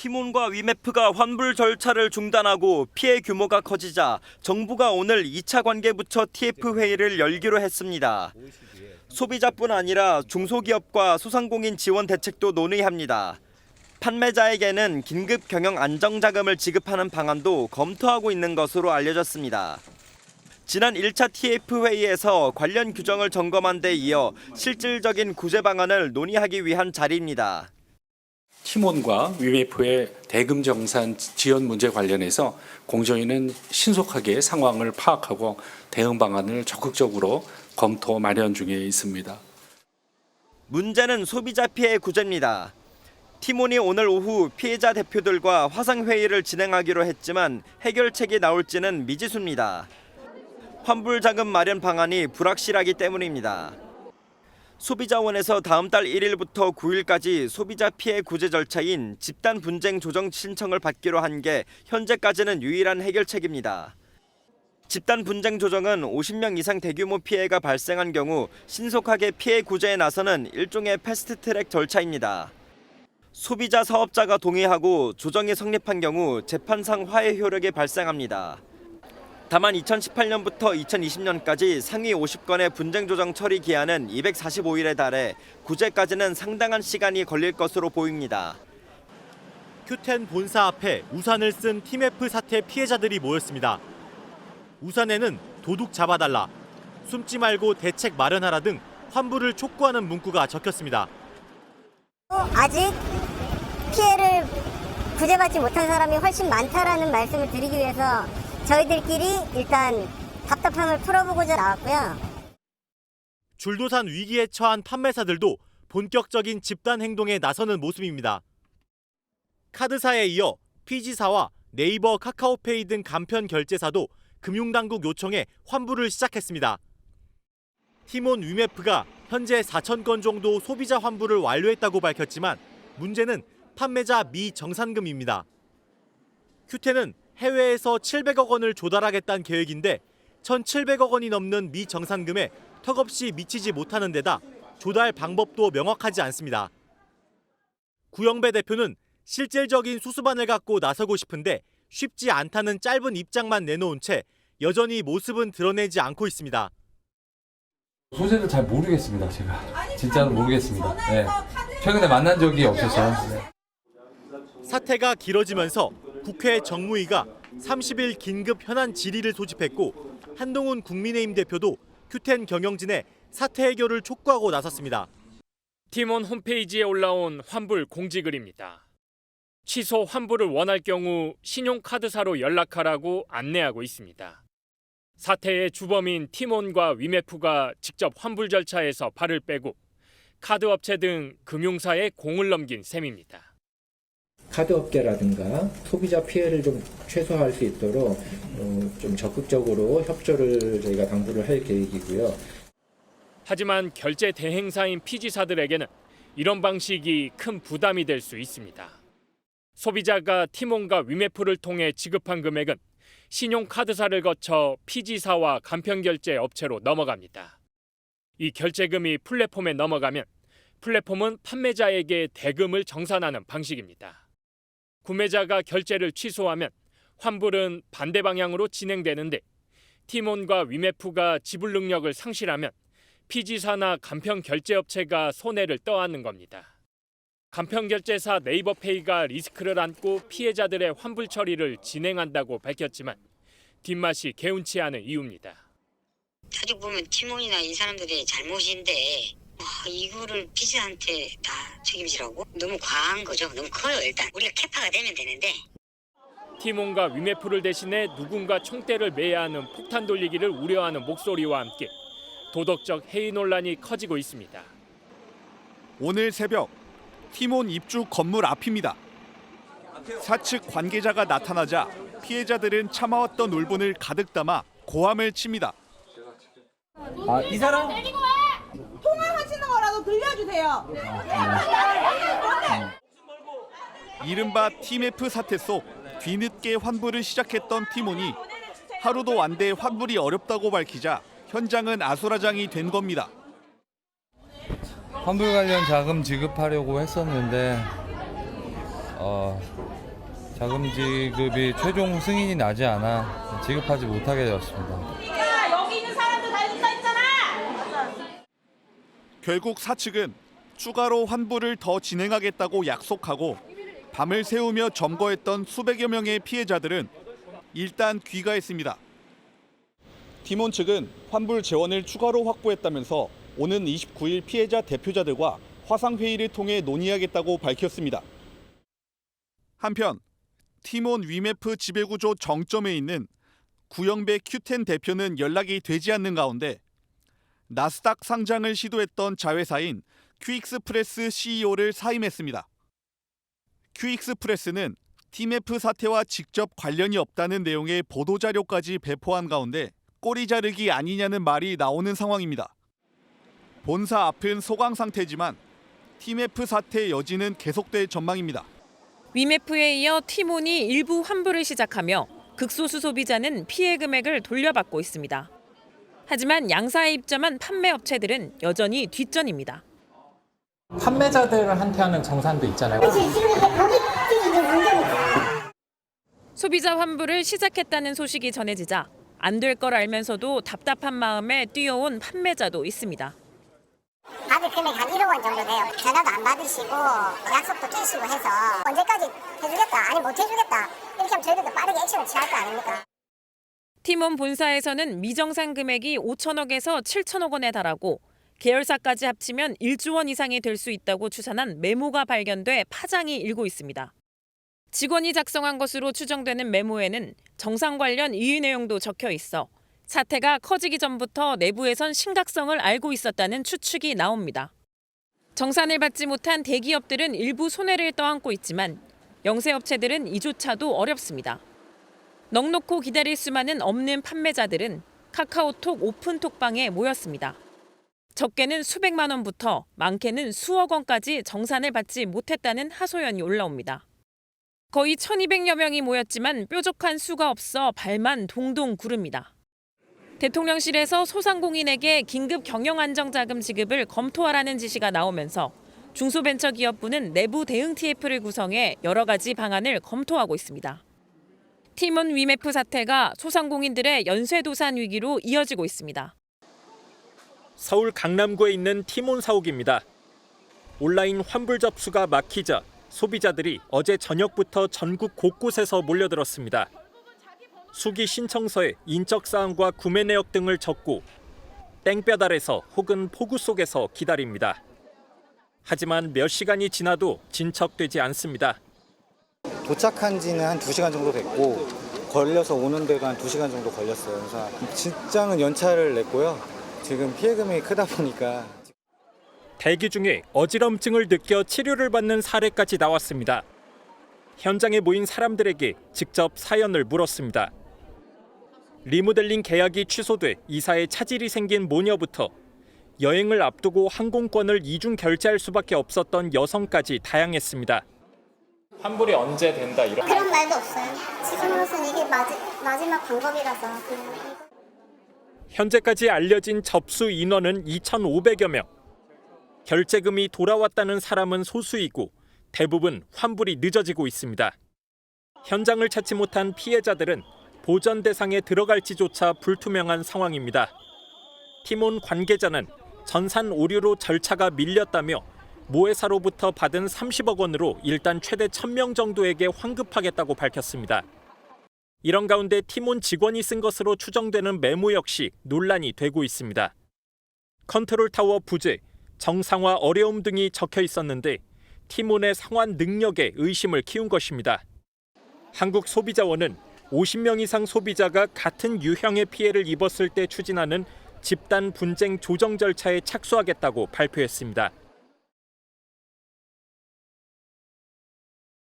티몬과 위메프가 환불 절차를 중단하고 피해 규모가 커지자 정부가 오늘 2차 관계부처 TF 회의를 열기로 했습니다. 소비자뿐 아니라 중소기업과 소상공인 지원 대책도 논의합니다. 판매자에게는 긴급 경영 안정자금을 지급하는 방안도 검토하고 있는 것으로 알려졌습니다. 지난 1차 TF 회의에서 관련 규정을 점검한 데 이어 실질적인 구제 방안을 논의하기 위한 자리입니다. 티몬과 위메프의 대금 정산 지연 문제 관련해서 공정위는 신속하게 상황을 파악하고 대응 방안을 적극적으로 검토 마련 중에 있습니다. 문제는 소비자 피해 구제입니다. 티몬이 오늘 오후 피해자 대표들과 화상회의를 진행하기로 했지만 해결책이 나올지는 미지수입니다. 환불 자금 마련 방안이 불확실하기 때문입니다. 소비자원에서 다음 달 1일부터 9일까지 소비자 피해 구제 절차인 집단 분쟁 조정 신청을 받기로 한 게 현재까지는 유일한 해결책입니다. 집단 분쟁 조정은 50명 이상 대규모 피해가 발생한 경우 신속하게 피해 구제에 나서는 일종의 패스트트랙 절차입니다. 소비자 사업자가 동의하고 조정이 성립한 경우 재판상 화해 효력이 발생합니다. 다만 2018년부터 2020년까지 상위 50건의 분쟁 조정 처리 기한은 245일에 달해 구제까지는 상당한 시간이 걸릴 것으로 보입니다. 큐텐 본사 앞에 우산을 쓴 티메프 사태 피해자들이 모였습니다. 우산에는 도둑 잡아달라, 숨지 말고 대책 마련하라 등 환불을 촉구하는 문구가 적혔습니다. 아직 피해를 구제받지 못한 사람이 훨씬 많다라는 말씀을 드리기 위해서 저희들끼리 일단 답답함을 풀어보고자 나왔고요. 줄도산 위기에 처한 판매사들도 본격적인 집단 행동에 나서는 모습입니다. 카드사에 이어 피지사와 네이버, 카카오페이 등 간편 결제사도 금융당국 요청에 환불을 시작했습니다. 티몬 위메프가 현재 4,000건 정도 소비자 환불을 완료했다고 밝혔지만 문제는 판매자 미정산금입니다. 큐텐은 해외에서 700억 원을 조달하겠다는 계획인데 1,700억 원이 넘는 미정산금에 턱없이 미치지 못하는 데다 조달 방법도 명확하지 않습니다. 구영배 대표는 실질적인 수수반을 갖고 나서고 싶은데 쉽지 않다는 짧은 입장만 내놓은 채 여전히 모습은 드러내지 않고 있습니다. 소재를 잘 모르겠습니다. 제가 진짜로 모르겠습니다. 네. 최근에 만난 적이 없어서. 네. 사태가 길어지면서 국회 정무위가 30일 긴급 현안 질의를 소집했고 한동훈 국민의힘 대표도 큐텐 경영진에 사태 해결을 촉구하고 나섰습니다. 티몬 홈페이지에 올라온 환불 공지글입니다. 취소 환불을 원할 경우 신용카드사로 연락하라고 안내하고 있습니다. 사태의 주범인 티몬과 위메프가 직접 환불 절차에서 발을 빼고 카드업체 등 금융사에 공을 넘긴 셈입니다. 카드업계라든가 소비자 피해를 좀 최소화할 수 있도록 좀 적극적으로 협조를 저희가 당부를 할 계획이고요. 하지만 결제 대행사인 피지사들에게는 이런 방식이 큰 부담이 될 수 있습니다. 소비자가 티몬과 위메프를 통해 지급한 금액은 신용카드사를 거쳐 피지사와 간편결제 업체로 넘어갑니다. 이 결제금이 플랫폼에 넘어가면 플랫폼은 판매자에게 대금을 정산하는 방식입니다. 구매자가 결제를 취소하면 환불은 반대 방향으로 진행되는데 티몬과 위메프가 지불 능력을 상실하면 피지사나 간편결제업체가 손해를 떠안는 겁니다. 간편결제사 네이버페이가 리스크를 안고 피해자들의 환불 처리를 진행한다고 밝혔지만 뒷맛이 개운치 않은 이유입니다. 어떻게 보면 티몬이나 이 사람들의 잘못인데 이거를 피지한테 다 책임지라고? 너무 과한 거죠. 너무 커요. 일단 우리가 캐파가 되면 되는데. 티몬과 위메프를 대신해 누군가 총대를 매야 하는 폭탄 돌리기를 우려하는 목소리와 함께 도덕적 해이 논란이 커지고 있습니다. 오늘 새벽 티몬 입주 건물 앞입니다. 사측 관계자가 나타나자 피해자들은 참아왔던 울분을 가득 담아 고함을 칩니다. 이 사람 통화하시는 거라도 들려주세요. 이른바 티메프 사태 속 뒤늦게 환불을 시작했던 티몬이 하루도 안 돼 환불이 어렵다고 밝히자 현장은 아수라장이 된 겁니다. 환불 관련 자금 지급하려고 했었는데 자금 지급이 최종 승인이 나지 않아 지급하지 못하게 되었습니다. 여기 있는 사람들 다 여기 서 있잖아. 결국 사측은 추가로 환불을 더 진행하겠다고 약속하고 밤을 새우며 점거했던 수백여 명의 피해자들은 일단 귀가했습니다. 팀원 측은 환불 재원을 추가로 확보했다면서 오는 29일 피해자 대표자들과 화상회의를 통해 논의하겠다고 밝혔습니다. 한편 팀원 위메프 지배구조 정점에 있는 구영배 Q10 대표는 연락이 되지 않는 가운데 나스닥 상장을 시도했던 자회사인 큐익스프레스 CEO를 사임했습니다. 큐익스프레스는 팀F 사태와 직접 관련이 없다는 내용의 보도자료까지 배포한 가운데 꼬리 자르기 아니냐는 말이 나오는 상황입니다. 본사 앞은 소강 상태지만 팀F 사태 여지는 계속될 전망입니다. 위메프에 이어 티몬이 일부 환불을 시작하며 극소수 소비자는 피해 금액을 돌려받고 있습니다. 하지만 양사에 입점한 판매업체들은 여전히 뒷전입니다. 판매자들한테 하는 정산도 있잖아요. 소비자 환불을 시작했다는 소식이 전해지자 안 될 걸 알면서도 답답한 마음에 뛰어온 판매자도 있습니다. 받을 금액이 한 1억 원 정도 돼요. 전화도 안 받으시고 약속도 깨시고 해서 언제까지 해주겠다, 아니 못 해주겠다 이렇게 하면 저희들도 빠르게 액션을 취할 거 아닙니까? 팀원 본사에서는 미정산 금액이 5천억에서 7천억 원에 달하고 계열사까지 합치면 1조 원 이상이 될 수 있다고 추산한 메모가 발견돼 파장이 일고 있습니다. 직원이 작성한 것으로 추정되는 메모에는 정상 관련 이의 내용도 적혀 있어 사태가 커지기 전부터 내부에선 심각성을 알고 있었다는 추측이 나옵니다. 정산을 받지 못한 대기업들은 일부 손해를 떠안고 있지만 영세업체들은 이조차도 어렵습니다. 넉넉고 기다릴 수만은 없는 판매자들은 카카오톡 오픈톡방에 모였습니다. 적게는 수백만 원부터 많게는 수억 원까지 정산을 받지 못했다는 하소연이 올라옵니다. 거의 1,200여 명이 모였지만 뾰족한 수가 없어 발만 동동 구릅니다. 대통령실에서 소상공인에게 긴급 경영안정자금 지급을 검토하라는 지시가 나오면서 중소벤처기업부는 내부 대응 TF를 구성해 여러 가지 방안을 검토하고 있습니다. 팀원 위메프 사태가 소상공인들의 연쇄도산 위기로 이어지고 있습니다. 서울 강남구에 있는 티몬 사옥입니다. 온라인 환불 접수가 막히자 소비자들이 어제 저녁부터 전국 곳곳에서 몰려들었습니다. 수기 신청서에 인적 사항과 구매 내역 등을 적고 땡볕 아래서 혹은 폭우 속에서 기다립니다. 하지만 몇 시간이 지나도 진척되지 않습니다. 도착한 지는 한 2시간 정도 됐고 걸려서 오는 데가 한 2시간 정도 걸렸어요. 그래서 직장은 연차를 냈고요. 지금 피해 금액이 크다 보니까 대기 중에 어지럼증을 느껴 치료를 받는 사례까지 나왔습니다. 현장에 모인 사람들에게 직접 사연을 물었습니다. 리모델링 계약이 취소돼 이사에 차질이 생긴 모녀부터 여행을 앞두고 항공권을 이중 결제할 수밖에 없었던 여성까지 다양했습니다. 환불이 언제 된다 이런 그런 말도 없어요. 지금으로서는 이게 마지막 방법이라서. 현재까지 알려진 접수 인원은 2,500여 명. 결제금이 돌아왔다는 사람은 소수이고 대부분 환불이 늦어지고 있습니다. 현장을 찾지 못한 피해자들은 보전 대상에 들어갈지조차 불투명한 상황입니다. 티몬 관계자는 전산 오류로 절차가 밀렸다며 모회사로부터 받은 30억 원으로 일단 최대 1,000명 정도에게 환급하겠다고 밝혔습니다. 이런 가운데 티몬 직원이 쓴 것으로 추정되는 메모 역시 논란이 되고 있습니다. 컨트롤타워 부재, 정상화 어려움 등이 적혀 있었는데 티몬의 상환 능력에 의심을 키운 것입니다. 한국소비자원은 50명 이상 소비자가 같은 유형의 피해를 입었을 때 추진하는 집단 분쟁 조정 절차에 착수하겠다고 발표했습니다.